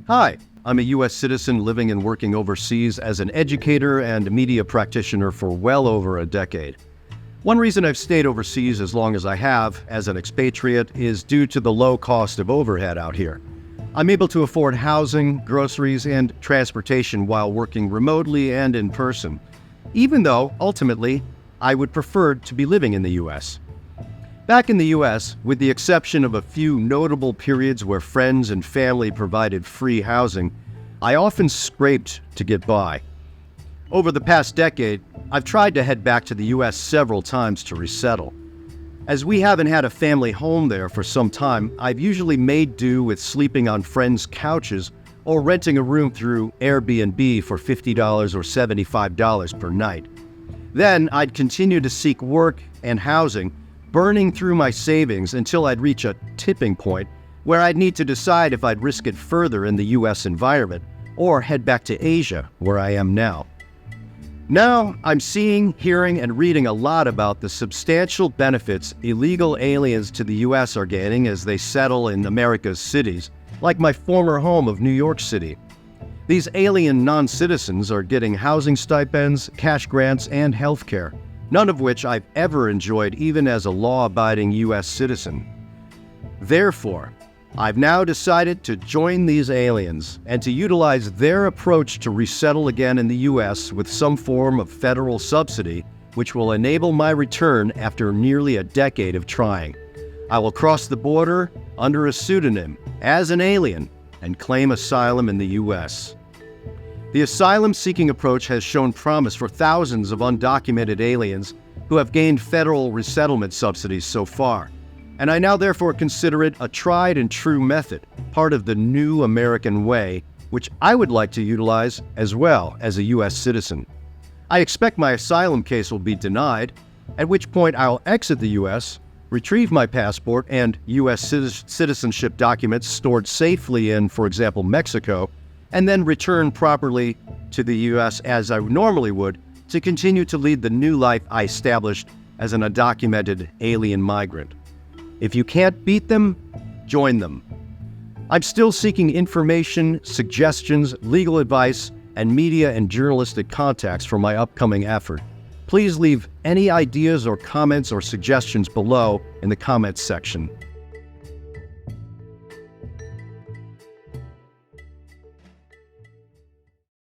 Hi, I'm a U.S. citizen living and working overseas as an educator and media practitioner for well over a decade. One reason I've stayed overseas as long as I have as an expatriate is due to the low cost of overhead out here. I'm able to afford housing, groceries, and transportation while working remotely and in person, even though, ultimately, I would prefer to be living in the U.S. Back in the U.S., with the exception of a few notable periods where friends and family provided free housing, I often scraped to get by. Over the past decade, I've tried to head back to the U.S. several times to resettle. As we haven't had a family home there for some time, I've usually made do with sleeping on friends' couches or renting a room through Airbnb for $50 or $75 per night. Then I'd continue to seek work and housing, burning through my savings until I'd reach a tipping point where I'd need to decide if I'd risk it further in the U.S. environment or head back to Asia, where I am now. Now, I'm seeing, hearing, and reading a lot about the substantial benefits illegal aliens to the U.S. are gaining as they settle in America's cities, like my former home of New York City. These alien non-citizens are getting housing stipends, cash grants, and health care, none of which I've ever enjoyed even as a law-abiding U.S. citizen. Therefore, I've now decided to join these aliens and to utilize their approach to resettle again in the U.S. with some form of federal subsidy, which will enable my return after nearly a decade of trying. I will cross the border under a pseudonym as an alien and claim asylum in the U.S. The asylum-seeking approach has shown promise for thousands of undocumented aliens who have gained federal resettlement subsidies so far, and I now therefore consider it a tried and true method, part of the new American way, which I would like to utilize as well as a U.S. citizen. I expect my asylum case will be denied, at which point I'll exit the U.S., retrieve my passport and U.S. citizenship documents stored safely in, for example, Mexico, and then return properly to the U.S. as I normally would to continue to lead the new life I established as an undocumented alien migrant. If you can't beat them, join them. I'm still seeking information, suggestions, legal advice, and media and journalistic contacts for my upcoming effort. Please leave any ideas or comments or suggestions below in the comments section.